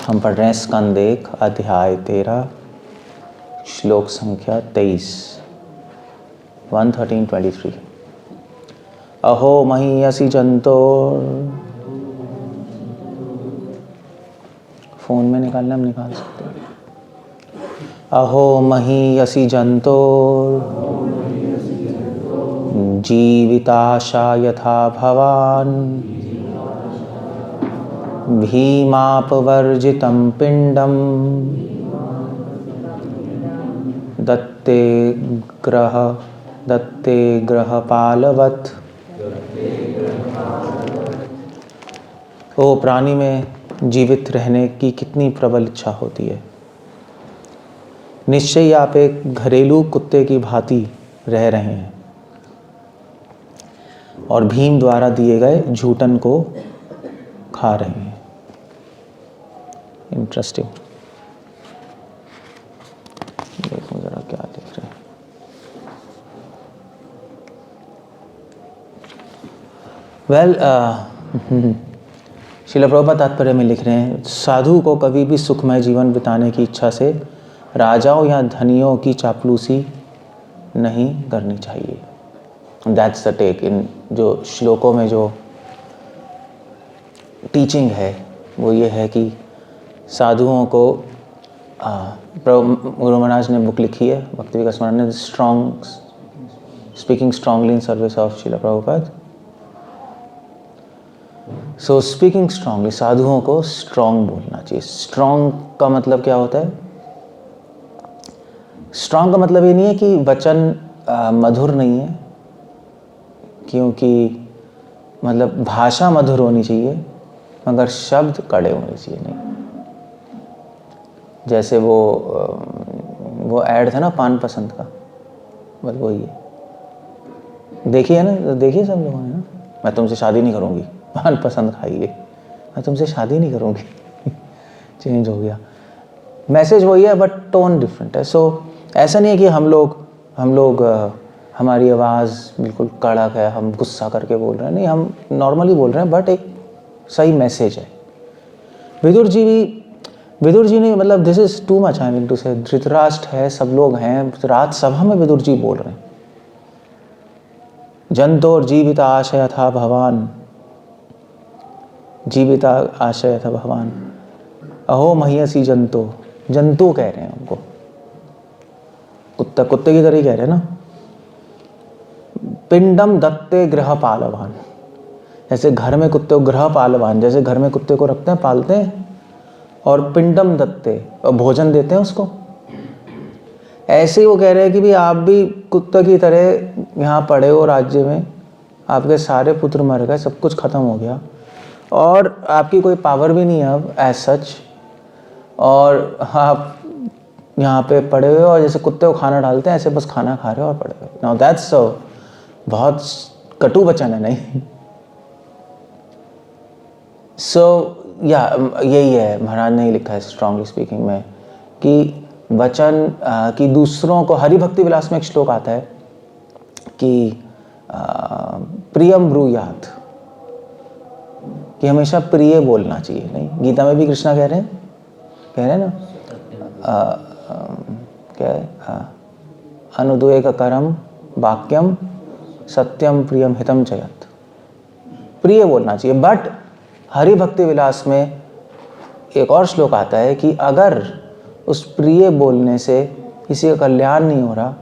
हम पढ़ रहे हैं स्कंद 1 अध्याय 13 श्लोक संख्या 23 113-23। अहो महीयसी जंतो, फोन में निकालना हम निकाल सकते हैं। अहो महीयसी जंतो जीविताशा यथा भवान् भीमापवर्जितं पिंडम दत्ते ग्रहपालवत्। ओ प्राणी में जीवित रहने की कितनी प्रबल इच्छा होती है। निश्चय ही आप एक घरेलू कुत्ते की भांति रह रहे हैं और भीम द्वारा दिए गए झूठन को खा रहे हैं। इंटरेस्टिंग। देखो जरा क्या लिख रहे हैं। श्रील प्रभुपाद तात्पर्य में लिख रहे हैं, साधु को कभी भी सुखमय जीवन बिताने की इच्छा से राजाओं या धनियों की चापलूसी नहीं करनी चाहिए। That's the take. इन जो श्लोकों में जो टीचिंग है वो ये है कि साधुओं को गुरु महाराज ने बुक लिखी है भक्ति विकास महाराज ने, speaking strongly in service of Srila Prabhupada. So speaking strongly, साधुओं को स्ट्रांग बोलना चाहिए। स्ट्रांग का मतलब क्या होता है? स्ट्रांग का मतलब ये नहीं है कि वचन मधुर नहीं है, क्योंकि मतलब भाषा मधुर होनी चाहिए मगर शब्द कड़े होने चाहिए नहीं। जैसे वो ऐड था ना पान पसंद का, बस वही है। देखिए ना, देखिए सब लोगों ने ना, मैं तुमसे शादी नहीं करूँगी, पान पसंद खाइए, मैं तुमसे शादी नहीं करूँगी। चेंज हो गया, मैसेज वही है बट टोन डिफरेंट है। सो ऐसा नहीं है कि हम लोग हमारी आवाज़ बिल्कुल कड़क है, हम गुस्सा करके बोल रहे हैं, नहीं, हम नॉर्मली बोल रहे हैं बट एक सही मैसेज है। विदुर जी ने मतलब this is too much, I mean to say, Dhritarashtra है, सब लोग हैं, रात सभा में विदुर जी बोल रहे हैं, जंतोर जीविता आशय था भगवान, जीविता आशय था भगवान। अहो महीयसी जंतो, जंतु कह रहे हैं उनको, कुत्ते की तरह ही कह रहे हैं ना। पिंडम दत्ते गृहपालवान, जैसे घर में कुत्ते को गृहपालवान, जैसे घर में कुत्ते को रखते हैं, पालते हैं, और पिंडम दत्ते, और भोजन देते हैं उसको। ऐसे ही वो कह रहे हैं कि भी आप भी कुत्ते की तरह यहाँ पड़े हो राज्य में, आपके सारे पुत्र मर गए, सब कुछ खत्म हो गया और आपकी कोई पावर भी नहीं है अब एज सच, और आप यहाँ पे पड़े हुए और जैसे कुत्ते को खाना डालते हैं ऐसे बस खाना खा रहे हो और पड़े हुए। नाउ दैट्स बहुत कटु वचन है, नहीं? यही है, महाराज ने ही लिखा है स्ट्रांगली स्पीकिंग में कि वचन कि दूसरों को, हरि भक्ति विलास में एक श्लोक आता है कि प्रियम ब्रूयात, कि हमेशा प्रिय बोलना चाहिए, नहीं? गीता में भी कृष्णा कह रहे हैं ना, क्या है, अनुद्वेग करम वाक्यम सत्यम प्रियम हितम जगत, प्रिय बोलना चाहिए। बट हरि भक्ति विलास में एक और श्लोक आता है कि अगर उस प्रिय बोलने से किसी का कल्याण नहीं हो रहा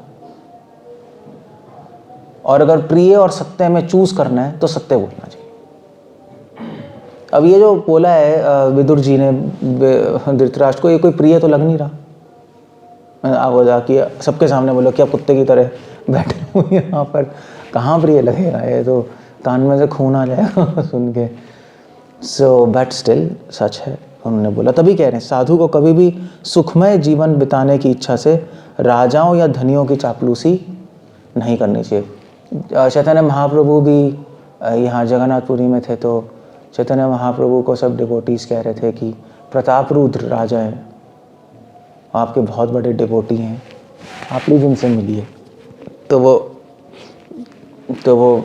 और अगर प्रिय और सत्य में चूज करना है तो सत्य बोलना चाहिए। अब ये जो बोला है विदुर जी ने धृतराष्ट्र को, ये कोई प्रिय तो लग नहीं रहा। आप जाके सबके सामने बोलो कि आप कुत्ते की तरह बैठे हो यहाँ पर, कहाँ प्रिय लगेगा? ये तो कान में से खून आ जाएगा सुन के। सो बट स्टिल सच है, उन्होंने बोला। तभी कह रहे हैं साधु को कभी भी सुखमय जीवन बिताने की इच्छा से राजाओं या धनियों की चापलूसी नहीं करनी चाहिए। चैतन्य महाप्रभु भी यहाँ जगन्नाथपुरी में थे तो चैतन्य महाप्रभु को सब डिवोटीज कह रहे थे कि प्रताप रुद्र राजा है, आपके बहुत बड़े डिवोटी हैं, आप प्लीज उनसे मिलिए। तो वो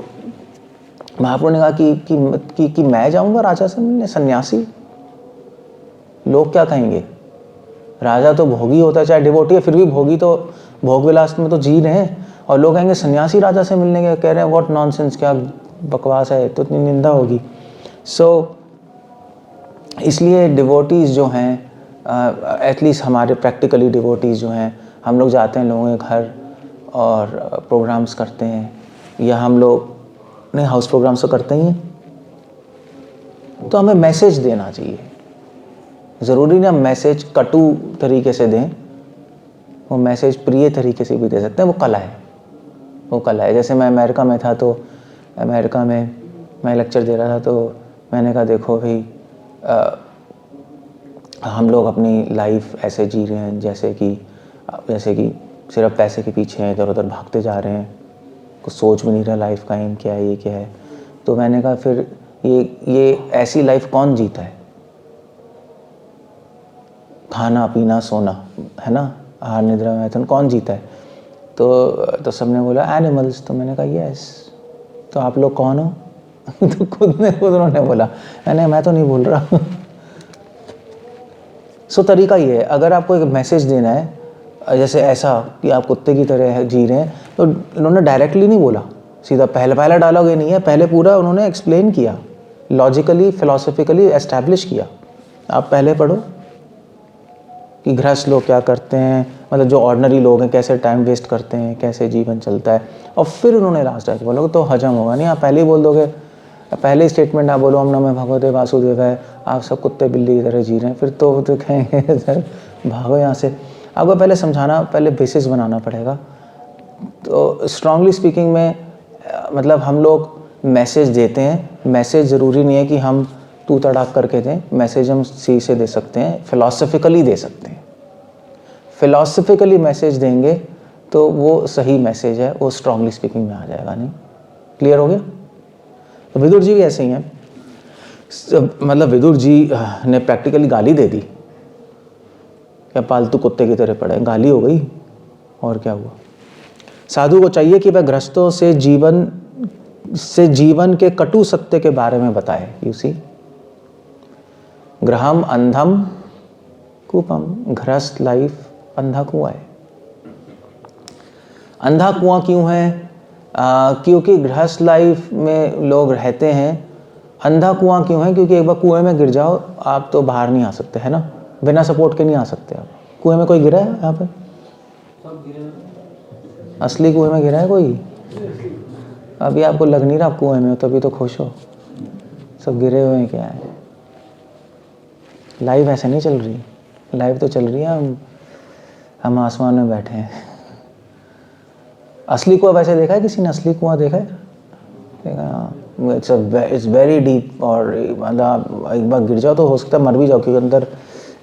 महाप्रभु ने कहा कि मैं जाऊंगा राजा से मिलने, सन्यासी? लोग क्या कहेंगे? राजा तो भोगी होता है, चाहे डिवोटी है, फिर भी भोगी तो भोग विलास में तो जी रहे हैं, और लोग कहेंगे सन्यासी राजा से मिलने के कह रहे हैं, व्हाट नॉनसेंस, क्या बकवास है, तो इतनी निंदा होगी। सो इसलिए डिवोटीज़ जो हैं, एटलीस्ट हमारे प्रैक्टिकली डिवोटीज़ जो हैं, हम लोग जाते हैं लोगों के घर और प्रोग्राम्स करते हैं, या हम लोग नहीं हाउस प्रोग्राम्स तो करते ही हैं, तो हमें मैसेज देना चाहिए। ज़रूरी नहीं हम मैसेज कटु तरीके से दें, वो मैसेज प्रिय तरीके से भी दे सकते हैं, वो कला है, वो कला है। जैसे मैं अमेरिका में था, तो अमेरिका में मैं लेक्चर दे रहा था, तो मैंने कहा देखो भाई, हम लोग अपनी लाइफ ऐसे जी रहे हैं जैसे कि सिर्फ पैसे के पीछे हैं, इधर उधर भागते जा रहे हैं, कुछ सोच भी नहीं रहा लाइफ का एम क्या है, ये क्या है। तो मैंने कहा फिर ये ऐसी लाइफ कौन जीता है? खाना पीना सोना, है ना, आहार निद्रा मैथुन, कौन जीता है? तो सबने बोला एनिमल्स। तो मैंने कहा यस, तो आप लोग कौन हो? तो खुद उन्होंने बोला, मैं तो नहीं बोल रहा। सो तरीका ये है, अगर आपको एक मैसेज देना है, जैसे ऐसा कि आप कुत्ते की तरह जी रहे हैं, तो इन्होंने डायरेक्टली नहीं बोला, सीधा पहला डायलॉग ये नहीं है, पहले पूरा उन्होंने एक्सप्लेन किया, लॉजिकली फिलोसफिकली एस्टैब्लिश किया। आप पहले पढ़ो कि गृहस्थ लोग क्या करते हैं, मतलब जो ऑर्डिनरी लोग हैं कैसे टाइम वेस्ट करते हैं, कैसे जीवन चलता है, और फिर उन्होंने लास्ट डायलॉग बोलोगे तो हजम होगा नहीं। आप पहले ही बोल दोगे, पहले स्टेटमेंट आप बोलो, हम नमः भगवते वासुदेवाय, आप सब कुत्ते बिल्ली की तरह जी रहे हैं, फिर तो कहेंगे सर भागो यहाँ से। आपको पहले समझाना, पहले बेसिस बनाना पड़ेगा। तो स्ट्रांगली स्पीकिंग में मतलब हम लोग मैसेज देते हैं, मैसेज ज़रूरी नहीं है कि हम तू तड़ाक करके दें, मैसेज हम सी से दे सकते हैं, फिलॉसफिकली दे सकते हैं। फिलॉसफिकली मैसेज देंगे तो वो सही मैसेज है, वो स्ट्रांगली स्पीकिंग में आ जाएगा। नहीं क्लियर हो गया? तो विदुर जी भी ऐसे ही हैं, मतलब विदुर जी ने प्रैक्टिकली गाली दे दी, क्या पालतू कुत्ते की तरह पड़े, गाली हो गई, और क्या हुआ। साधु को चाहिए कि वह गृहस्थों से जीवन के कटु सत्य के बारे में बताए। यू सी, गृहम अंधम कूपम, गृहस्थ लाइफ अंधा कुआं है। अंधा कुआं क्यों है? क्योंकि गृहस्थ लाइफ में लोग रहते हैं। अंधा कुआं क्यों है? क्योंकि एक बार कुएं में गिर जाओ आप तो बाहर नहीं आ सकते, है ना, बिना सपोर्ट के नहीं आ सकते आप। कुएं में कोई गिरा है यहाँ पे? असली कुएं में गिरा है कोई? अभी आपको लग नहीं रहा आप कुएं में हो, तभी तो खुश हो। सब गिरे हुए हैं क्या है? लाइफ ऐसे नहीं चल रही, लाइफ तो चल रही है, हम आसमान में बैठे हैं। असली कुआं वैसे देखा है किसी ने? असली कुआं देखा है? इट्स वेरी डीप, और मतलब एक बार गिर जाओ तो हो सकता है मर भी जाओ, क्योंकि अंदर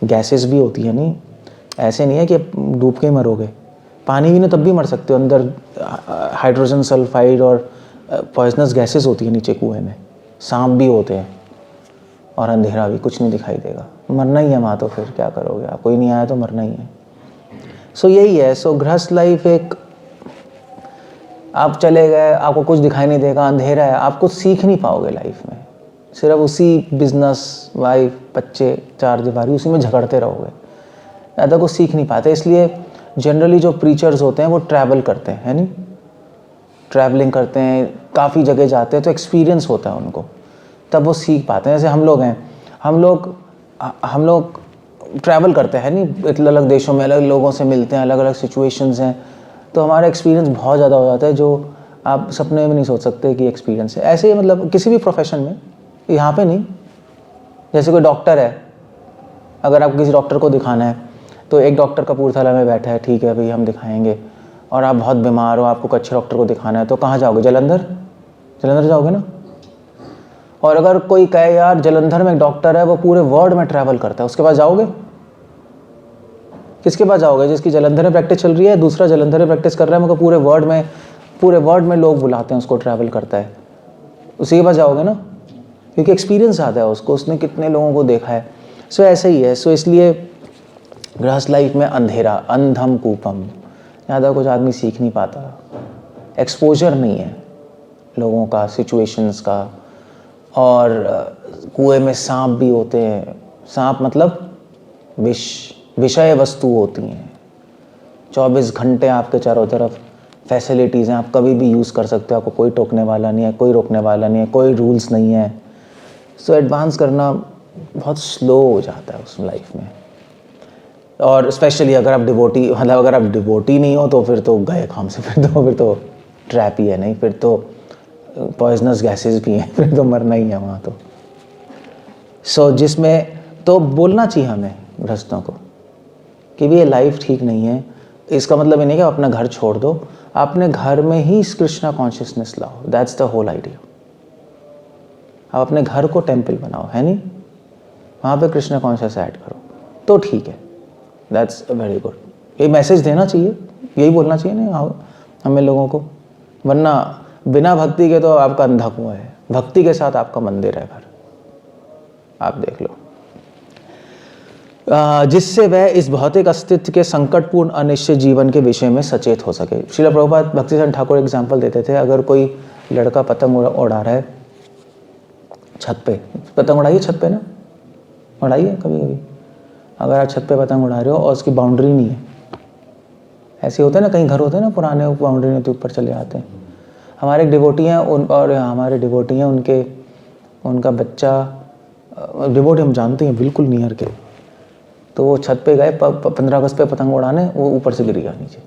गैसेस भी होती है। नहीं ऐसे नहीं है कि डूब के मरोगे, पानी भी ना तब भी मर सकते हो, अंदर हाइड्रोजन सल्फाइड और पॉइजनस गैसेस होती है नीचे कुएं में, सांप भी होते हैं, और अंधेरा भी, कुछ नहीं दिखाई देगा, मरना ही है वहाँ। तो फिर क्या करोगे आप? कोई नहीं आया तो मरना ही है। सो यही है। सो गृहस्थ लाइफ एक, आप चले गए, आपको कुछ दिखाई नहीं देगा, अंधेरा है, आप कुछ सीख नहीं पाओगे लाइफ में, सिर्फ उसी बिजनेस, वाइफ, बच्चे, चार दीवारी, उसी में झगड़ते रहोगे, ज़्यादा कुछ सीख नहीं पाते। इसलिए जनरली जो प्रीचर्स होते हैं वो ट्रैवल करते हैं, है नहीं, ट्रैवलिंग करते हैं, काफ़ी जगह जाते हैं, तो एक्सपीरियंस होता है उनको, तब वो सीख पाते हैं। जैसे हम लोग हैं, हम लोग ट्रैवल करते हैं नहीं, अलग अलग देशों में अलग लोगों से मिलते हैं, अलग अलग सिचुएशंस हैं, तो हमारा एक्सपीरियंस बहुत ज़्यादा हो जाता है, जो आप सपने में नहीं सोच सकते कि एक्सपीरियंस है। ऐसे ही मतलब किसी भी प्रोफेशन में, यहाँ पे नहीं, जैसे कोई डॉक्टर है, अगर आपको किसी डॉक्टर को दिखाना है, तो एक डॉक्टर कपूरथला में बैठा है, ठीक है भाई हम दिखाएंगे, और आप बहुत बीमार हो, आपको अच्छे डॉक्टर को दिखाना है, तो कहाँ जाओगे? जलंधर जाओगे ना। और अगर कोई कहे यार जलंधर में एक डॉक्टर है, वो पूरे वर्ल्ड में ट्रैवल करता है, उसके पास जाओगे? किसके पास जाओगे? जिसकी जलंधर में प्रैक्टिस चल रही है, दूसरा जलंधर में प्रैक्टिस कर रहा है, मगर पूरे वर्ल्ड में लोग बुलाते हैं उसको, ट्रैवल करता है, उसी के पास जाओगे ना, क्योंकि एक्सपीरियंस आता है उसको, उसने कितने लोगों को देखा है। सो ऐसे ही है। सो इसलिए गृहस्थ लाइफ में अंधेरा, अंधम कूपम, ज़्यादा कुछ आदमी सीख नहीं पाता, एक्सपोजर नहीं है लोगों का, सिचुएशंस का। और कुएं में सांप भी होते हैं, सांप मतलब विषय वस्तु होती हैं। 24 घंटे आपके चारों तरफ फैसिलिटीज़ हैं, आप कभी भी यूज़ कर सकते हो, आपको कोई टोकने वाला नहीं है, कोई रोकने वाला नहीं है, कोई रूल्स नहीं है। सो एडवांस करना बहुत स्लो हो जाता है उस लाइफ में। और स्पेशली अगर आप डिवोटी, मतलब अगर आप डिवोटी नहीं हो तो फिर तो गए काम से, फिर तो ट्रैप ही है, नहीं फिर तो पॉइजनस गैसेस भी हैं, फिर तो मरना ही है वहाँ तो। सो जिसमें तो बोलना चाहिए हमें गृहस्थों को कि भी ये लाइफ ठीक नहीं है। इसका मतलब ये नहीं कि आप अपना घर छोड़ दो, अपने घर में ही कृष्णा कॉन्शियसनेस लाओ। That's the whole idea. आप अपने घर को टेम्पल बनाओ, है नहीं, वहाँ पे कृष्णा कॉन्शियस ऐड करो तो ठीक है। That's very good. ये मैसेज देना चाहिए, यही बोलना चाहिए नहीं हमें लोगों को, वरना बिना भक्ति के तो आपका अंधा कुआं है, भक्ति के साथ आपका मंदिर है घर, आप देख लो। जिससे वह इस भौतिक अस्तित्व के संकटपूर्ण अनिश्चित जीवन के विषय में सचेत हो सके। श्रील प्रभुपाद भक्तिसिद्धांत ठाकुर एग्जाम्पल देते थे, अगर कोई लड़का पतंग उड़ा रहा है छत पे, पतंग उड़ाइए छत पे ना, उड़ाइए कभी कभी। अगर आप छत पे पतंग उड़ा रहे हो और उसकी बाउंड्री नहीं है, ऐसे होते हैं ना, कहीं घर होते हैं ना पुराने, बाउंड्री नहीं तो ऊपर चले आते हैं। हमारे एक डिवोटी हैं हमारे डिवोटी हैं, उनका बच्चा, डिवोटी हम जानते हैं बिल्कुल नियर के, तो वो छत पे गए 15 अगस्त पे पतंग उड़ाने, वो ऊपर से गिर गया नीचे,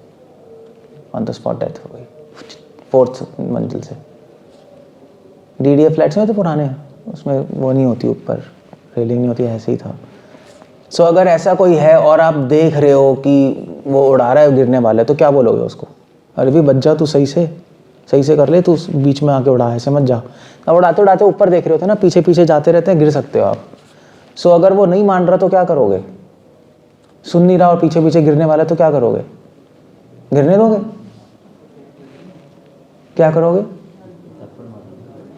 ऑन द स्पॉट डेथ हो गई 4th मंजिल से। DDA फ्लैट्स में तो पुराने, उसमें वो नहीं होती, ऊपर रेलिंग नहीं होती, ऐसे ही था। सो अगर ऐसा कोई है और आप देख रहे हो कि वो उड़ा रहा है गिरने वाला है, तो क्या बोलोगे उसको? अरे भी बच जा, तू सही से कर ले, तू बीच में आके उड़ा, ऐसे मत जा। अब उड़ाते उड़ाते ऊपर देख रहे होते ना, पीछे पीछे जाते रहते हैं, गिर सकते हो आप। सो अगर वो नहीं मान रहा तो क्या करोगे? सुन नहीं रहा और पीछे पीछे गिरने वाला है तो क्या करोगे? गिरने दोगे? क्या करोगे?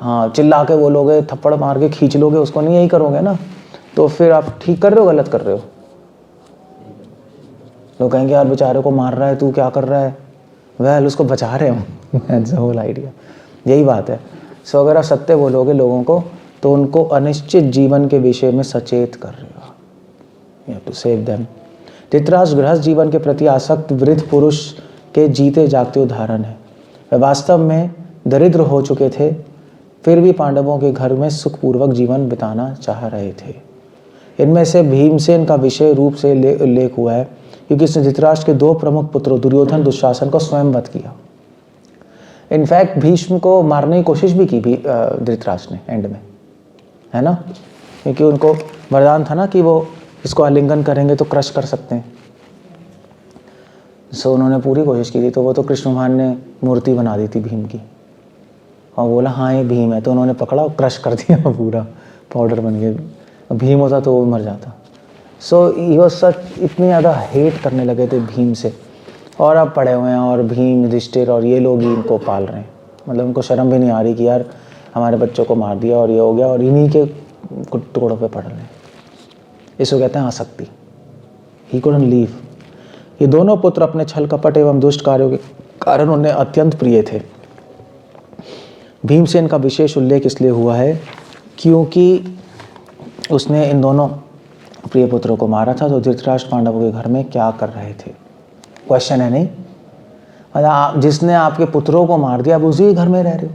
हाँ, चिल्ला के बोलोगे, थप्पड़ मार के खींच लोगे उसको, नहीं यही करोगे ना? तो फिर आप ठीक कर रहे हो, गलत कर रहे हो? लोग कहेंगे यार बेचारे को मार रहा है, तू क्या कर रहा है? वेल उसको बचा रहे हो। दैट्स द होल आइडिया, यही बात है। सो अगर आप सत्य बोलोगे लोगों को तो उनको अनिश्चित जीवन के विषय में सचेत कर रहे हो, you have to save them. Dhritarashtra गृहस्थ जीवन के प्रति आसक्त वृद्ध पुरुष के जीते जागते उदाहरण है। वे वास्तव में दरिद्र हो चुके थे, फिर भी पांडवों के घर में सुखपूर्वक जीवन बिताना चाह रहे थे। इनमें से भीमसेन का विषय रूप से उल्लेख हुआ है क्योंकि इसने धृतराष्ट्र के 2 प्रमुख पुत्रों दुर्योधन दुशासन को स्वयं वध किया। इनफैक्ट भीष्म को मारने की कोशिश भी की धृतराष्ट्र ने एंड में, है ना, क्योंकि उनको वरदान था ना कि वो इसको आलिंगन करेंगे तो क्रश कर सकते हैं। सो उन्होंने पूरी कोशिश की थी, तो वो तो कृष्ण भगवान ने मूर्ति बना दी थी भीम की और बोला हाँ ये भीम है, तो उन्होंने पकड़ा और क्रश कर दिया, पूरा पाउडर बन गया। भीम होता तो वो मर जाता। सो ही वाज सच, इतने ज़्यादा हेट करने लगे थे भीम से। और अब पड़े हुए हैं और भीम युधिष्ठिर और ये लोग ही इनको पाल रहे हैं, मतलब उनको शर्म भी नहीं आ रही कि यार हमारे बच्चों को मार दिया और ये हो गया, और इन्हीं के टुकड़ों पे पड़ रहे हैं। इसको कहते हैं आसक्ति। He couldn't leave. ये दोनों पुत्र अपने छल कपट एवं दुष्ट कार्यों के कारण उन्हें अत्यंत प्रिय थे। भीमसेन का विशेष उल्लेख इसलिए हुआ है क्योंकि उसने इन दोनों प्रिय पुत्रों को मारा था। तो धृतराष्ट्र पांडवों के घर में क्या कर रहे थे? क्वेश्चन है नहीं, मतलब जिसने आपके पुत्रों को मार दिया, आप उसी घर में रह रहे हो।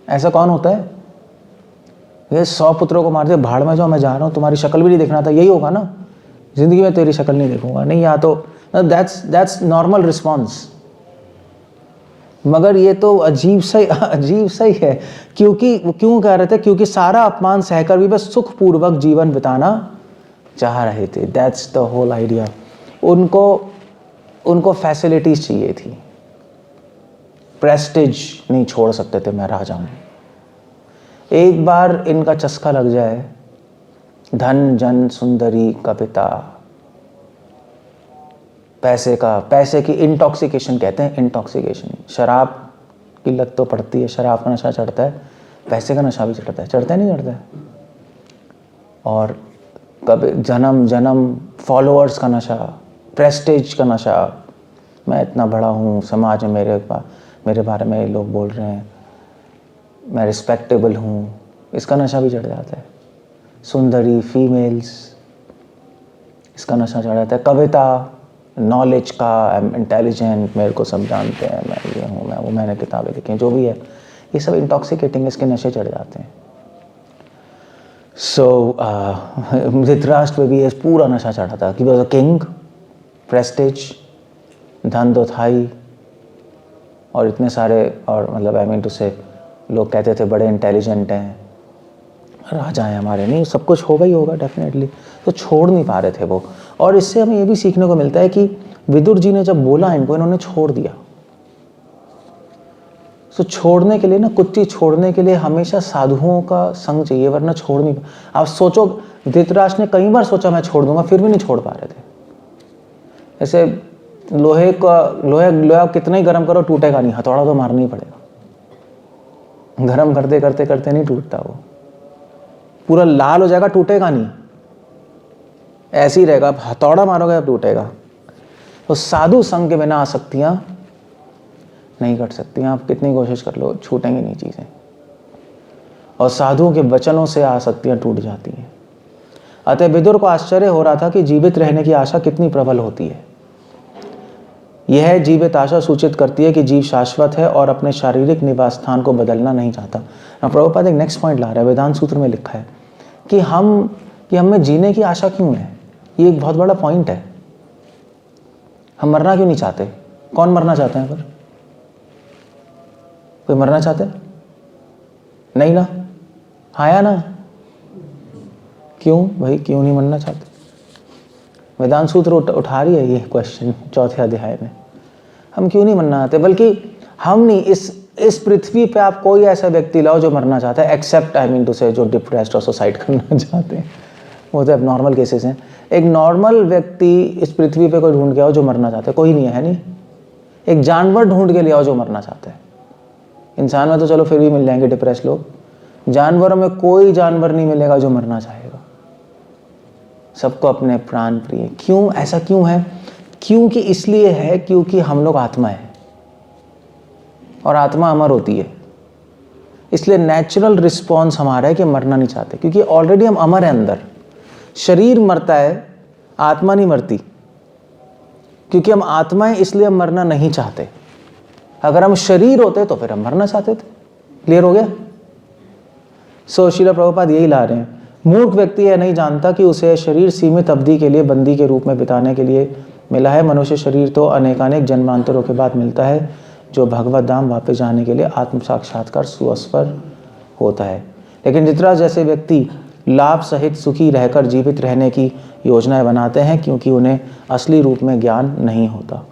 ऐसा कौन होता है? ये 100 पुत्रों को मार दिया, भाड़ में जाओ, मैं जा रहा हूँ, तुम्हारी शक्ल भी नहीं देखना था, यही होगा ना, जिंदगी में तेरी शक्ल नहीं देखूंगा, नहीं, या तो दैट्स नॉर्मल रिस्पॉन्स। मगर ये तो अजीब सा ही है। क्योंकि क्यों कह रहे थे? क्योंकि सारा अपमान सहकर भी बस सुखपूर्वक जीवन बिताना चाह रहे थे। That's the whole idea. उनको फैसिलिटीज चाहिए थी, प्रेस्टिज नहीं छोड़ सकते थे। मैं राजा हूं, एक बार इनका चस्का लग जाए, धन जन सुंदरी कविता, पैसे की इंटॉक्सिकेशन कहते हैं, इंटॉक्सिकेशन। शराब की लत तो पड़ती है, शराब का नशा चढ़ता है, पैसे का नशा भी चढ़ता है, चढ़ता है नहीं चढ़ता है? और कभी जन्म फॉलोअर्स का नशा, प्रेस्टेज का नशा, मैं इतना बड़ा हूँ, समाज में मेरे बारे में लोग बोल रहे हैं, मैं रिस्पेक्टेबल हूँ, इसका नशा भी चढ़ जाता है। सुंदरी फीमेल्स, इसका नशा चढ़ाता है। कविता, नॉलेज का, आई एम इंटेलिजेंट, मेरे को सब जानते हैं, मैं ये हूँ, मैं वो, मैंने किताबें लिखी हैं, जो भी है, ये सब इंटॉक्सिकेटिंग, इसके नशे चढ़ जाते हैं। सो धृतराष्ट्र पे भी ये पूरा नशा चढ़ा था कि वॉज अ किंग, प्रेस्टिज, धन तो था ही, और इतने सारे, और मतलब आई मीन टू से लोग कहते थे बड़े इंटेलिजेंट हैं, राजा हैं हमारे, नहीं सब कुछ होगा ही होगा डेफिनेटली, तो छोड़ नहीं पा रहे थे वो। और इससे हमें ये भी सीखने को मिलता है कि विदुर जी ने जब बोला इनको, इन्होंने छोड़ दिया। तो छोड़ने के लिए ना, कुछ चीज़ छोड़ने के लिए हमेशा साधुओं का संग चाहिए, वरना छोड़ नहीं। आप सोचो, धृतराष्ट्र ने कई बार सोचा मैं छोड़ दूंगा, फिर भी नहीं छोड़ पा रहे थे। ऐसे लोहा कितना ही गर्म करो टूटेगा नहीं, हथौड़ा तो मारना ही पड़ेगा। गर्म करते करते करते नहीं टूटता, वो पूरा लाल हो जाएगा, टूटेगा नहीं, ऐसे ही रहेगा, हथौड़ा मारोगे अब टूटेगा। तो साधु संग के बिना आसक्तियां नहीं कट सकती, आप कितनी कोशिश कर लो, छूटेंगी नहीं चीजें। और साधुओं के वचनों से आसक्तियां टूट जाती हैं। अतः विदुर को आश्चर्य हो रहा था कि जीवित रहने की आशा कितनी प्रबल होती है। यह जीवित आशा सूचित करती है कि जीव शाश्वत है और अपने शारीरिक निवास स्थान को बदलना नहीं चाहता। प्रभुपाद एक नेक्स्ट पॉइंट ला रहा है, वेदांत सूत्र में लिखा है कि हमें जीने की आशा क्यों है। ये एक बहुत बड़ा पॉइंट है। हम मरना क्यों नहीं चाहते? कौन मरना चाहते हैं? पर कोई मरना चाहते हैं? नहीं ना? आया ना? क्यों भाई, क्यों नहीं मरना चाहते? वेदांत सूत्र उठा रही है ये क्वेश्चन चौथे अध्याय में। हम क्यों नहीं मरना चाहते? बल्कि हम नहीं, इस पृथ्वी पे आप कोई ऐसा व्यक्ति लाओ जो मरना चाहता है, एक्सेप्ट आई मीन टू से जो डिप्रेस्ड और सुसाइड करना चाहते हैं, वो तो अब नॉर्मल केसेस हैं। एक नॉर्मल व्यक्ति इस पृथ्वी पे कोई ढूंढ के आओ जो मरना चाहता है, कोई नहीं है नहीं। एक जानवर ढूंढ के ले आओ जो मरना चाहता है। इंसान में तो चलो फिर भी मिल जाएंगे डिप्रेस लोग, जानवरों में कोई जानवर नहीं मिलेगा जो मरना चाहेगा। सबको अपने प्राण प्रिय। क्यों ऐसा क्यों है? क्योंकि इसलिए है क्योंकि हम लोग आत्मा है और आत्मा अमर होती है। इसलिए नेचुरल रिस्पॉन्स हमारा है कि मरना नहीं चाहते, क्योंकि ऑलरेडी हम अमर हैं अंदर। शरीर मरता है, आत्मा नहीं मरती, क्योंकि हम आत्मा है इसलिए हम मरना नहीं चाहते। अगर हम शरीर होते तो फिर हम मरना चाहते थे। क्लियर हो गया? सो श्रील प्रभुपाद यही ला रहे हैं, मूर्ख व्यक्ति यह नहीं जानता कि उसे शरीर सीमित अवधि के लिए बंदी के रूप में बिताने के लिए मिला है। मनुष्य शरीर तो अनेकानेक जन्मांतरों के बाद मिलता है, जो भगवत धाम वापस जाने के लिए आत्म साक्षात्कार सुअस्वर होता है। लेकिन धृतराष्ट्र जैसे व्यक्ति लाभ सहित सुखी रहकर जीवित रहने की योजनाएं बनाते हैं, क्योंकि उन्हें असली रूप में ज्ञान नहीं होता।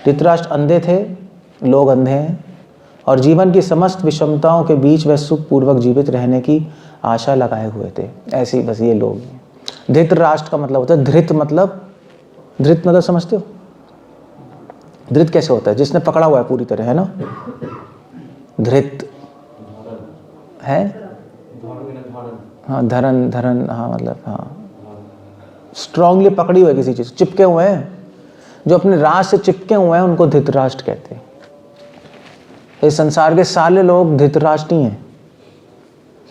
धृतराष्ट्र अंधे थे, लोग अंधे हैं, और जीवन की समस्त विषमताओं के बीच वह सुखपूर्वक जीवित रहने की आशा लगाए हुए थे। ऐसे ही बस ये लोग हैं। धृतराष्ट्र का मतलब होता है, धृत मतलब समझते हो? धृत कैसे होता है? जिसने पकड़ा हुआ है पूरी तरह, है ना? धृत है, हाँ, धरन, हाँ, मतलब हाँ, स्ट्रांगली पकड़ी हुई है किसी चीज, चिपके हुए हैं, जो अपने राष्ट्र से चिपके हुए हैं, उनको धृतराष्ट्र कहते हैं। इस संसार के सारे लोग धृतराष्ट्र ही हैं।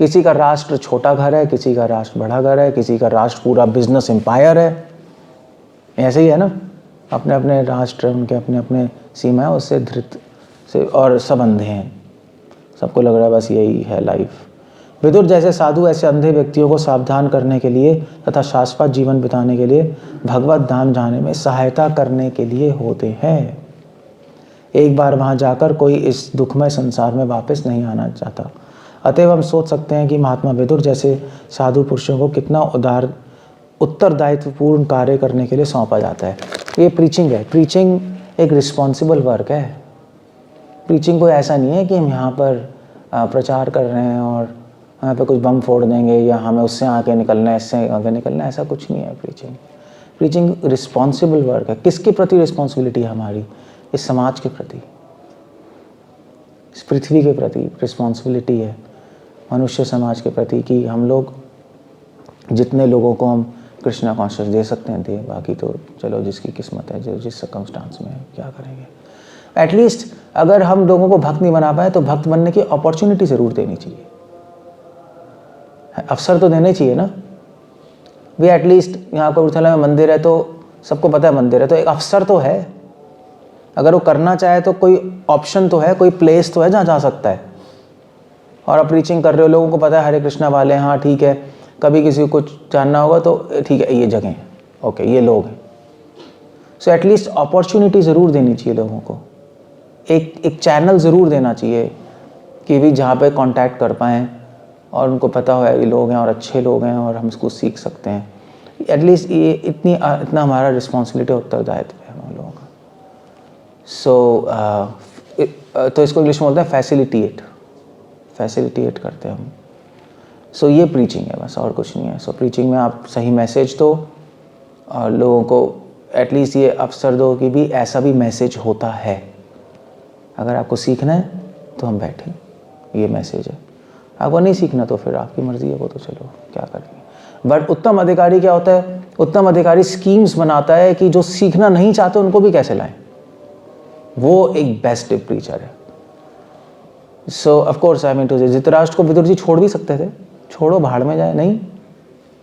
किसी का राष्ट्र छोटा घर है, किसी का राष्ट्र बड़ा घर है, किसी का राष्ट्र पूरा बिजनेस एम्पायर है। ऐसे ही है ना, अपने अपने राष्ट्र, उनके अपने अपने सीमा है, उससे धृत से, और सब अंधे हैं। सबको लग रहा है बस यही है लाइफ। विदुर जैसे साधु ऐसे अंधे व्यक्तियों को सावधान करने के लिए तथा शाश्वत जीवन बिताने के लिए भगवत धाम जाने में सहायता करने के लिए होते हैं। एक बार वहां जाकर कोई इस दुखमय संसार में वापस नहीं आना चाहता। अतएव हम सोच सकते हैं कि महात्मा विदुर जैसे साधु पुरुषों को कितना उत्तरदायित्वपूर्ण कार्य करने के लिए सौंपा जाता है। ये प्रीचिंग है। प्रीचिंग एक रिस्पॉन्सिबल वर्क है। प्रीचिंग कोई ऐसा नहीं है कि हम यहाँ पर प्रचार कर रहे हैं और यहाँ पे कुछ बम फोड़ देंगे या हमें उससे आगे निकलना है, इससे आगे निकलना है, ऐसा कुछ नहीं है। प्रीचिंग रिस्पॉन्सिबल वर्क है। किसके प्रति रिस्पॉन्सिबिलिटी है हमारी? इस समाज के प्रति, इस पृथ्वी के प्रति रिस्पॉन्सिबिलिटी है, मनुष्य समाज के प्रति, कि हम लोग जितने लोगों को हम कृष्णा कॉन्शियस दे सकते हैं दे, बाकी तो चलो जिसकी किस्मत है, जो जिस सर्कमस्टांस में है, क्या करेंगे। एटलीस्ट अगर हम लोगों को भक्त नहीं बना पाए तो भक्त बनने की अपॉर्चुनिटी ज़रूर देनी चाहिए, अवसर तो देने चाहिए ना। भी एटलीस्ट यहाँ कबूरथला में मंदिर है तो सबको पता है मंदिर है, तो एक अवसर तो है, अगर वो करना चाहे तो कोई ऑप्शन तो है, कोई प्लेस तो है जहाँ जा सकता है। और आप प्रीचिंग कर रहे हो, लोगों को पता है हरे कृष्णा वाले, हाँ ठीक है, कभी किसी को कुछ जानना होगा तो ठीक है ये जगह है, ओके ये लोग हैं। सो एटलीस्ट अपॉर्चुनिटी ज़रूर देनी चाहिए लोगों को, एक चैनल ज़रूर देना चाहिए कि भी जहाँ पे कांटेक्ट कर पाएँ और उनको पता हो ये लोग हैं और अच्छे लोग हैं और हम इसको सीख सकते हैं। एटलीस्ट ये इतना हमारा रिस्पॉन्सिबिलिटी उत्तरदायित्व है हम लोगों का। सो तो इसको इंग्लिश में बोलते हैं फैसिलिटेट करते हैं हम। सो ये प्रीचिंग है बस, और कुछ नहीं है। सो प्रीचिंग में आप सही मैसेज दो और लोगों को एटलीस्ट ये अवसर दो कि भी ऐसा भी मैसेज होता है, अगर आपको सीखना है तो हम बैठें, ये मैसेज है। आपको नहीं सीखना तो फिर आपकी मर्ज़ी है, वो तो चलो क्या करेंगे। बट उत्तम अधिकारी क्या होता है, उत्तम अधिकारी स्कीम्स बनाता है कि जो सीखना नहीं चाहते उनको भी कैसे लाएं, वो एक बेस्ट प्रीचर है। So of course I mean to say Dhritarashtra को विदुर जी छोड़ भी सकते थे, छोड़ो भाड़ में जाए, नहीं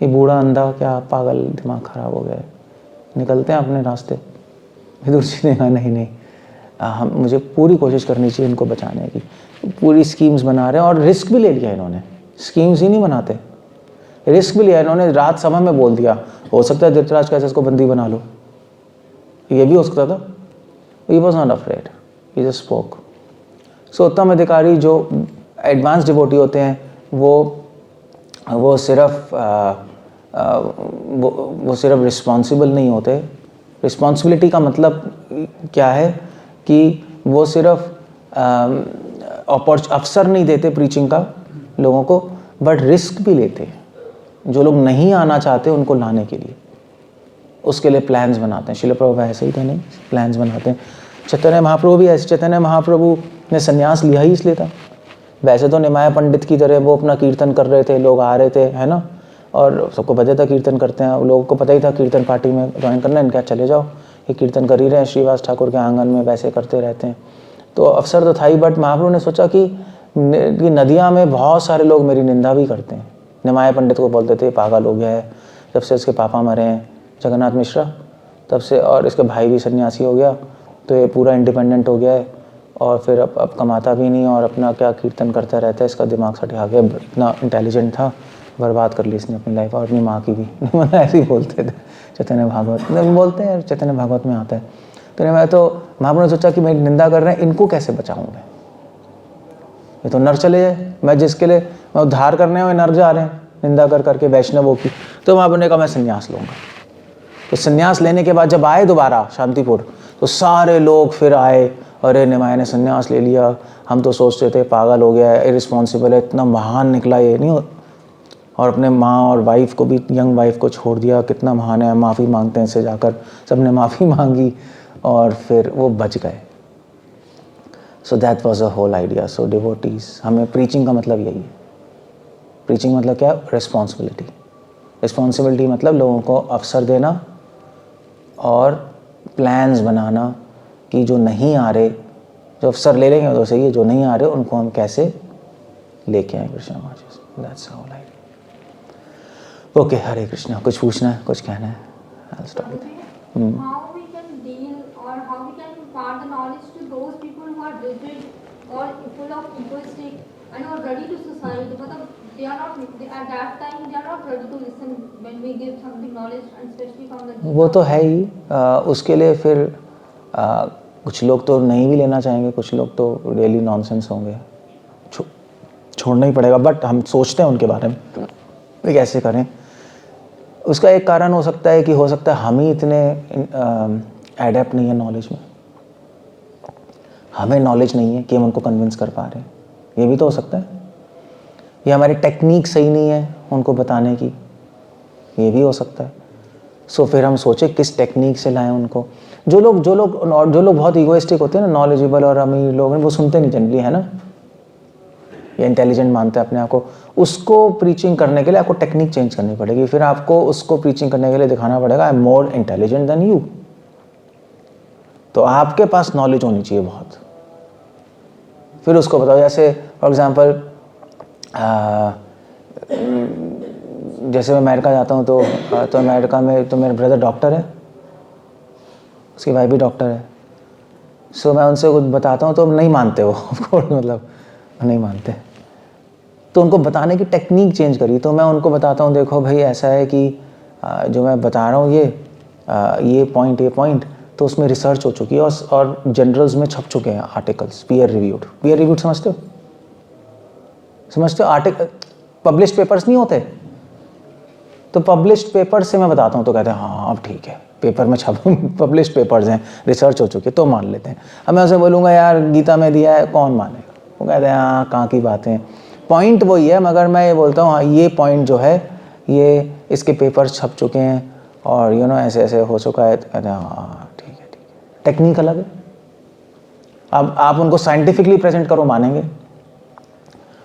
ये बूढ़ा अंधा क्या पागल दिमाग ख़राब हो गया है, निकलते हैं अपने रास्ते। विदुर जी ने कहा नहीं हम मुझे पूरी कोशिश करनी चाहिए इनको बचाने की, पूरी स्कीम्स बना रहे हैं और रिस्क भी ले लिया इन्होंने। स्कीम्स ही नहीं बनाते, रिस्क भी लिया इन्होंने। रात सभा में बोल दिया, हो सकता है धृतराष्ट्र कैसे इसको बंदी बना लो, ये भी हो सकता था। He was not afraid, he just spoke. So उत्तम अधिकारी जो एडवांस डिवोटी होते हैं वो सिर्फ वो सिर्फ रिस्पॉन्सिबल नहीं होते। रिस्पॉन्सिबिलिटी का मतलब क्या है कि वो सिर्फ अवसर नहीं देते प्रीचिंग का लोगों को, बट रिस्क भी लेते हैं। जो लोग नहीं आना चाहते उनको लाने के लिए, उसके लिए प्लान्स बनाते हैं। श्रील प्रभुपाद ऐसे ही थे, नहीं प्लान्स बनाते हैं। चैतन्य महाप्रभु भी ऐसे, चैतन्य महाप्रभु ने संन्यास लिया ही इसलिए था। वैसे तो निमाय पंडित की तरह वो अपना कीर्तन कर रहे थे, लोग आ रहे थे, है ना, और सबको पता था कीर्तन करते हैं, लोगों को पता ही था कीर्तन पार्टी में ज्वाइन करना है, इनका चले जाओ, ये कीर्तन कर ही रहे हैं श्रीवास ठाकुर के आंगन में, वैसे करते रहते हैं। तो अवसर तो था ही, बट महाप्रभु ने सोचा कि नदियाँ में बहुत सारे लोग मेरी निंदा भी करते हैं। निमाय पंडित को बोलते थे पागल हो गया है, जब से इसके पापा मरे हैं जगन्नाथ मिश्रा, तब से, और इसके भाई भी सन्यासी हो गया, तो ये पूरा इंडिपेंडेंट हो गया है और फिर अब कमाता भी नहीं और अपना क्या कीर्तन करता रहता है, इसका दिमाग सटिया गया, इतना इंटेलिजेंट था, बर्बाद कर ली इसने अपनी लाइफ और अपनी माँ की भी। मतलब ऐसे ही बोलते थे चैतन्य भागवत में, बोलते हैं चैतन्य भागवत में आता है। तो मैं तो महाप्रभु ने सोचा कि मेरी निंदा कर रहे हैं, इनको कैसे बचाऊँ मैं, ये तो नर चले जाए, मैं जिसके लिए मैं उद्धार करने हुए नर जा रहे हैं निंदा कर करके वैष्णवों की। तो महाप्रभु ने कहा मैं संन्यास लूँगा। तो संन्यास लेने के बाद जब आए दोबारा शांतिपुर, तो सारे लोग फिर आए, अरे निमाय ने संन्यास ले लिया, हम तो सोचते थे पागल हो गया है, इरिस्पॉन्सिबल है, इतना महान निकला ये नहीं, और अपने माँ और वाइफ को भी, यंग वाइफ को छोड़ दिया, कितना महान है, माफ़ी मांगते हैं इससे जाकर। सबने माफ़ी मांगी और फिर वो बच गए। So that was a whole idea. So devotees, हमें प्रीचिंग का मतलब यही है। प्रीचिंग मतलब क्या है, रिस्पॉन्सिबिलिटी। रिस्पॉन्सिबिलिटी मतलब लोगों को अवसर देना और प्लान्स बनाना कि जो नहीं आ रहे, जो अवसर ले लेंगे तो सही है, जो नहीं आ रहे उनको हम कैसे लेके आए Krishna conscious. That's how like. Okay, Hare Krishna. कुछ पूछना है, कुछ कहना है? I'll stop with that. How we can deal or how we can impart the knowledge to those people who are rigid or full of egoistic and are ready to suicide, मतलब they are not, at that time they are not ready to listen when we give something knowledge, and especially from the वो तो है ही। उसके लिए फिर कुछ लोग तो नहीं भी लेना चाहेंगे, कुछ लोग तो रियली नॉनसेंस होंगे, छोड़ना ही पड़ेगा। बट हम सोचते हैं उनके बारे में कैसे करें। उसका एक कारण हो सकता है कि हो सकता है हम ही इतने एडेप्ट नहीं है नॉलेज में, हमें नॉलेज नहीं है कि हम उनको कन्विंस कर पा रहे हैं, ये भी तो हो सकता है। या हमारी टेक्निक सही नहीं है उनको बताने की, ये भी हो सकता है। सो फिर हम सोचे किस टेक्निक से लाएं उनको। जो लोग बहुत इगोइस्टिक होते हैं ना, नॉलेजेबल और अमीर लोग हैं, वो सुनते नहीं जनरली, है ना, ये इंटेलिजेंट मानते हैं अपने आप को। उसको प्रीचिंग करने के लिए आपको टेक्निक चेंज करनी पड़ेगी। फिर आपको उसको प्रीचिंग करने के लिए दिखाना पड़ेगा I am more intelligent then you. तो आपके पास नॉलेज होनी चाहिए बहुत। फिर उसको बताओ, जैसे फॉर एग्जांपल जैसे मैं अमेरिका जाता हूँ तो अमेरिका में तो मेरा ब्रदर डॉक्टर है, उसकी वाइफ भी डॉक्टर है। सो मैं उनसे कुछ बताता हूँ तो नहीं मानते वो मतलब नहीं मानते, तो उनको बताने की टेक्निक चेंज करी। तो मैं उनको बताता हूँ देखो भाई ऐसा है कि जो मैं बता रहा हूँ ये पॉइंट तो उसमें रिसर्च हो चुकी है और जर्नल्स में छप चुके हैं आर्टिकल्स, पीयर रिव्यूड समझते हो आर्टिकल, पब्लिश्ड पेपर्स नहीं होते, तो पब्लिश्ड पेपर से मैं बताता हूँ तो कहते हैं हाँ अब ठीक है, पेपर में छप पब्लिश्ड पेपर्स हैं, रिसर्च हो चुकी है तो मान लेते हैं। अब मैं उसे बोलूँगा यार गीता में दिया है कौन मानेगा, वो कहते हैं हाँ कहाँ की बातें, पॉइंट वही है, मगर मैं ये बोलता हूँ हाँ ये पॉइंट जो है ये इसके पेपर्स छप चुके हैं और ऐसे ऐसे हो चुका है, तो कहते हैं हाँ ठीक है, टेक्निक अलग है। अब आप उनको साइंटिफिकली प्रेजेंट करो मानेंगे,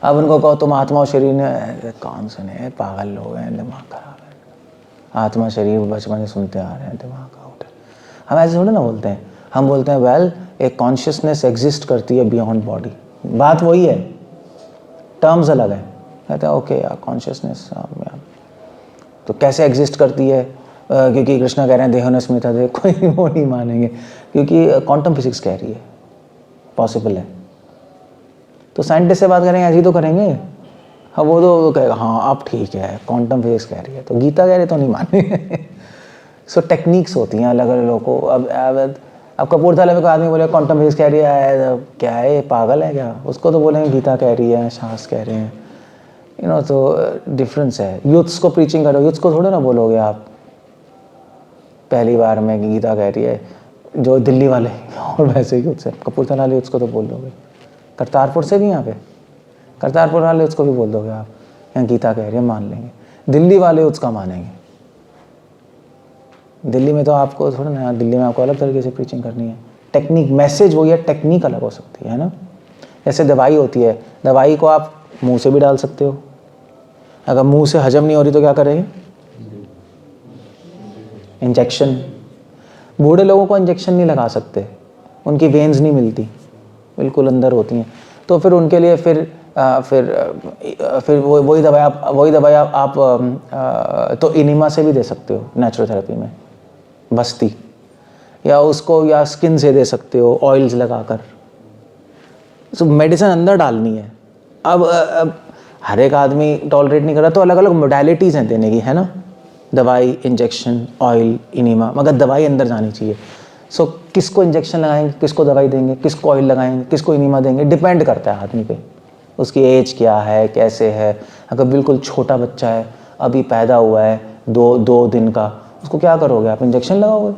अब उनको कहो तुम आत्मा और शरीर ने, कौन सुने, पागल लोग हैं, दिमाग खराब है, आत्मा शरीर बचपन से सुनते आ रहे हैं, दिमाग आउट है। हम ऐसे थोड़े ना बोलते हैं, हम बोलते हैं वेल एक कॉन्शियसनेस एग्जिस्ट करती है बियॉन्ड बॉडी, बात वही है, टर्म्स अलग है। कहते हैं ओके यार कॉन्शियसनेस तो कैसे एग्जिस्ट करती है, क्योंकि कृष्णा कह रहे हैं देहो न स्मृता देह, कोई वो नहीं मानेंगे क्योंकि क्वांटम फिजिक्स कह रही है पॉसिबल है। तो साइंटिस्ट से बात करेंगे ऐसे ही तो करेंगे, हाँ वो तो कहेगा हाँ अब ठीक है क्वांटम फिजिक्स कह रही है, तो गीता कह रही तो नहीं मानेंगे। सो टेक्निक्स होती हैं अलग अलग लोगों को। अब कपूरथला में कोई आदमी बोले क्वांटम फिजिक्स कह रही है, क्या है पागल है क्या, उसको तो बोलेंगे गीता कह रही है, शास्त्र कह रहे हैं, तो डिफरेंस है। यूथ्स को प्रीचिंग करो, यूथ्स को थोड़े ना बोलोगे आप पहली बार में गीता कह रही है, जो दिल्ली वाले और वैसे ही यूथ्स है, कपूरथला वाले यूथ्स को तो बोल दोगे, करतारपुर से भी यहाँ पे करतारपुर वाले यूथ्स को भी बोल दोगे आप यहाँ गीता कह रही है मान लेंगे, दिल्ली वाले यूथ्स का मानेंगे। दिल्ली में तो आपको थोड़ा ना, दिल्ली में आपको अलग तरीके से प्रीचिंग करनी है, टेक्निक मैसेज वही है, टेक्निक अलग हो सकती है ना। जैसे दवाई होती है, दवाई को आप मुंह से भी डाल सकते हो, अगर मुंह से हजम नहीं हो रही तो क्या करेंगे, इंजेक्शन। बूढ़े लोगों को इंजेक्शन नहीं लगा सकते, उनकी वेन्स नहीं मिलती, बिल्कुल अंदर होती हैं, तो फिर उनके लिए फिर वही दवाई आप तो इनिमा से भी दे सकते हो नेचुरोथेरेपी में, बस्ती, या उसको या स्किन से दे सकते हो ऑयल्स लगाकर। सो मेडिसिन अंदर डालनी है। अब हर एक आदमी टॉलरेट नहीं कर रहा, तो अलग अलग मोडालिटीज़ हैं देने की, है ना, दवाई, इंजेक्शन, ऑयल, इनिमा, मगर दवाई अंदर जानी चाहिए। सो किसको इंजेक्शन लगाएंगे, किसको दवाई देंगे, किसको ऑयल लगाएंगे, किसको इनिमा देंगे, डिपेंड करता है आदमी पे, उसकी एज क्या है, कैसे है। अगर बिल्कुल छोटा बच्चा है, अभी पैदा हुआ है, दो दिन का, उसको क्या करोगे आप, इंजेक्शन लगाओगे?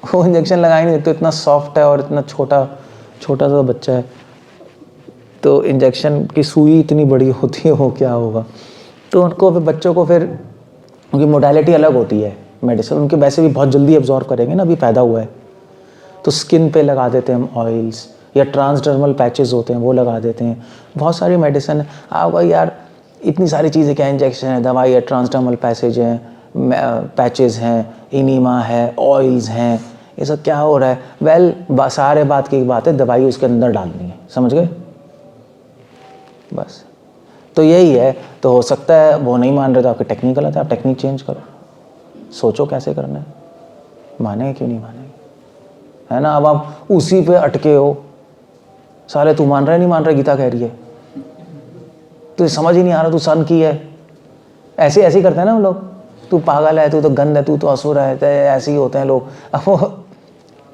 वो इंजेक्शन लगाएंगे तो इतना सॉफ्ट है और इतना छोटा सा बच्चा है, तो इंजेक्शन की सुई इतनी बड़ी होती है, वो क्या होगा। तो उनको फिर बच्चों को फिर उनकी मोडालिटी अलग होती है, मेडिसिन उनके वैसे भी बहुत जल्दी एब्जॉर्ब करेंगे ना, अभी पैदा हुआ है, तो स्किन पे लगा देते हैं हम ऑयल्स, या ट्रांसडर्मल पैचेस होते हैं वो लगा देते हैं। बहुत सारी मेडिसिन आपका यार, इतनी सारी चीज़ें, क्या इंजेक्शन है, दवाई है, ट्रांसडर्मल पैचेस हैं, इनिमा है, ऑयल्स हैं, ये सब क्या हो रहा है। वेल सारे बात की बात है, दवाई उसके अंदर डालनी है, समझ गए, बस। तो यही है। तो हो सकता है वो नहीं मान रहे तो आपकी टेक्निक गलत है, आप टेक्निक चेंज करो, सोचो कैसे करना है, मानेंगे क्यों नहीं मानेंगे, है ना। अब आप उसी पे अटके हो, साले तू मान रहा है, नहीं मान रहा, गीता कह रही है, तुझे समझ ही नहीं आ रहा, तू सन की है, ऐसे ऐसे करते हैं ना हम लोग, तू पागल है, तू तो गंद है, तू तो असुर है, ऐसे ही होते हैं लोग।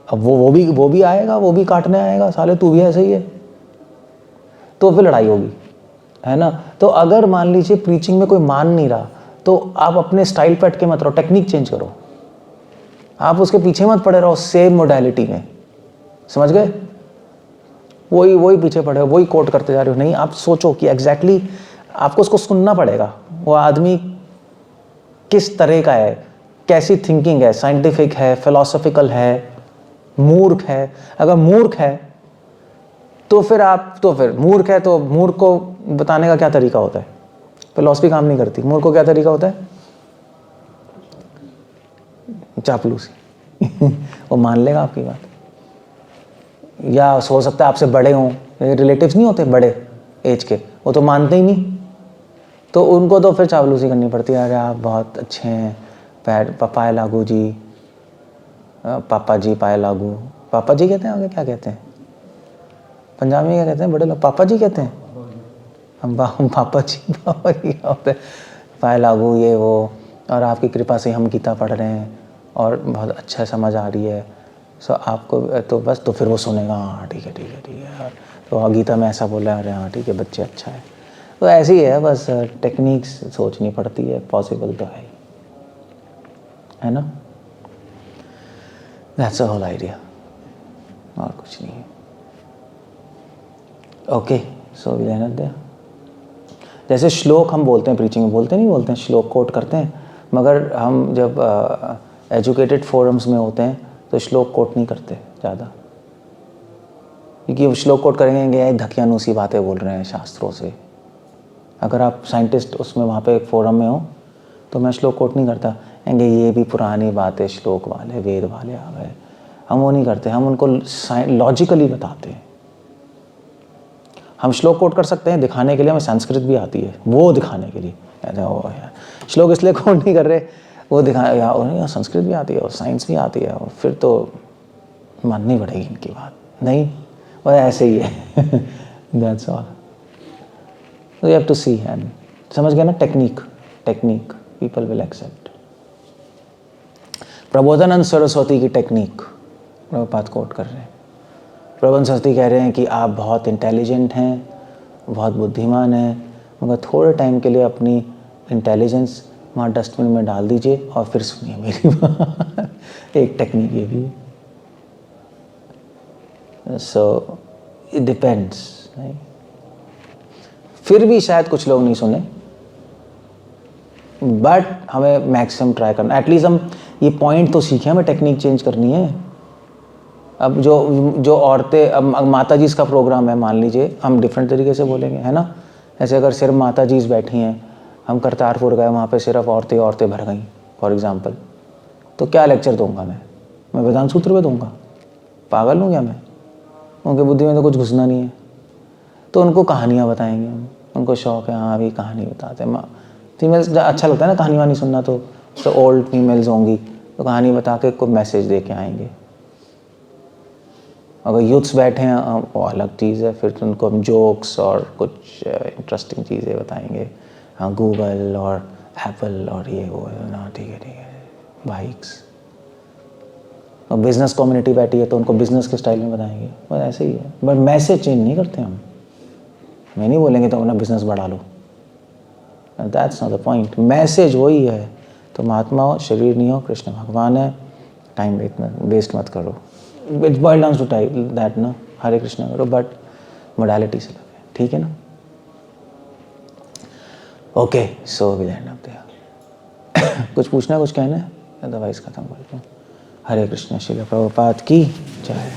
अब वो भी आएगा, वो भी काटने आएगा, साले तू भी ऐसे ही है, तो फिर लड़ाई होगी, है ना। तो अगर मान लीजिए प्रीचिंग में कोई मान नहीं रहा, तो आप अपने स्टाइल पे अटके मत रहो, टेक्निक चेंज करो, आप उसके पीछे मत पड़े रहो सेम मोडालिटी में, समझ गए, वही पीछे पड़े हो, वही कोट करते जा रहे हो, नहीं, आप सोचो कि एग्जैक्टली आपको उसको सुनना पड़ेगा, वो आदमी किस तरह का है, कैसी थिंकिंग है, साइंटिफिक है, फिलोसॉफिकल है, मूर्ख है। अगर मूर्ख है तो फिर मूर्ख है, तो मूर्ख को बताने का क्या तरीका होता है, फिलॉसफी काम नहीं करती, मूर्ख को क्या तरीका होता है, चापलूसी। वो मान लेगा आपकी बात, या हो सकता है आपसे बड़े हों, रिलेटिव्स नहीं होते बड़े एज के, वो तो मानते ही नहीं, तो उनको तो फिर चावलूसी करनी पड़ती है, अरे आप बहुत अच्छे हैं, पैर पापा लागू जी, पापा जी पाए लागू, पापा जी कहते हैं आगे क्या कहते हैं पंजाबी में, क्या कहते हैं बड़े लोग, पापा जी कहते हैं, हम पापा जी क्या होते हैं, पाए लागू ये वो, और आपकी कृपा से हम गीता पढ़ रहे हैं और बहुत अच्छा समझ आ रही है, सो आपको तो बस, तो फिर वो सुनेगा हाँ ठीक है ठीक है ठीक है, तो गीता में ऐसा बोला है, अरे हाँ ठीक है बच्चे अच्छा है। तो ऐसे ही है बस, टेक्निक्स सोचनी पड़ती है, पॉसिबल तो है ना, दैट्स अ होल आइडिया, और कुछ नहीं है। ओके, सो वी लेना दे, जैसे श्लोक हम बोलते हैं प्रीचिंग में, बोलते हैं श्लोक कोट करते हैं, मगर हम जब एजुकेटेड फोरम्स में होते हैं तो श्लोक कोट नहीं करते ज़्यादा, क्योंकि श्लोक कोट करेंगे धकियानुसी बातें बोल रहे हैं शास्त्रों से। अगर आप साइंटिस्ट उसमें वहाँ पे एक फोरम में हो तो मैं श्लोक कोट नहीं करता, कहेंगे ये भी पुरानी बातें श्लोक वाले वेद वाले आ गए, हम वो नहीं करते, हम उनको लॉजिकली बताते हैं। हम श्लोक कोट कर सकते हैं दिखाने के लिए, हमें संस्कृत भी आती है, वो दिखाने के लिए यार श्लोक इसलिए कोट नहीं कर रहे, वो दिखा यार संस्कृत भी आती है और साइंस भी आती है, और फिर तो माननी पड़ेगी इनकी बात, नहीं वो ऐसे ही है that's all, you have to see, and समझ गया ना, technique people will accept. Prabodhananda Saraswati की टेक्निक प्रभुपाद कोट कर रहे हैं, प्रबोधानंद सरस्वती कह रहे हैं कि आप बहुत इंटेलिजेंट हैं, बहुत बुद्धिमान हैं, मगर थोड़े टाइम के लिए अपनी इंटेलिजेंस वहाँ डस्टबिन में डाल दीजिए और फिर सुनिए मेरी बात। एक टेक्निक ये भी है। सो इट डिपेंड्स, फिर भी शायद कुछ लोग नहीं सुने, बट हमें मैक्सिमम ट्राई करना, एटलीस्ट हम ये पॉइंट तो सीखें, हमें टेक्निक चेंज करनी है। अब जो औरतें, अब माता जी का प्रोग्राम है, मान लीजिए हम डिफरेंट तरीके से बोलेंगे, है ना, ऐसे अगर सिर्फ माता जी बैठी हैं, हम करतारपुर गए, वहाँ पे सिर्फ औरतें भर गई फॉर एग्जांपल, तो क्या लेक्चर दूंगा मैं वेदांत सूत्र पे दूंगा? पागल हूँ क्या मैं? उनकी बुद्धि में तो कुछ घुसना नहीं है। तो उनको कहानियाँ बताएंगे हम, उनको शौक़ है, हाँ अभी कहानी बताते हैं। फीमेल्स अच्छा लगता है ना कहानी वानी सुनना, तो ओल्ड फीमेल्स होंगी तो कहानी बता के कोई मैसेज दे के आएंगे। अगर यूथ्स बैठे हैं वो अलग चीज़ है, फिर तो उनको हम जोक्स और कुछ इंटरेस्टिंग चीज़ें बताएंगे, हाँ गूगल और एप्पल और ये वो है ना, ठीक है बाइक्स। और बिज़नेस कम्युनिटी बैठी है तो उनको बिज़नेस के स्टाइल में बताएंगे, बस ऐसे ही है। बट मैसेज चेंज नहीं करते हम, मैं नहीं बोलेंगे तो अपना बिज़नेस बढ़ा लो, that's not the point. Message वही है, तो महात्मा हो, शरीर नहीं हो, कृष्ण भगवान है, टाइम वेस्ट मत करो। It's boil down to that ना, हरे कृष्ण करो, बट मोडालिटी से लगे, ठीक है ना। Okay, so will end up there. कुछ पूछना, कुछ कहना है, अदरवाइज खत्म करते हैं। हरे कृष्ण, श्रील प्रभुपाद की जय।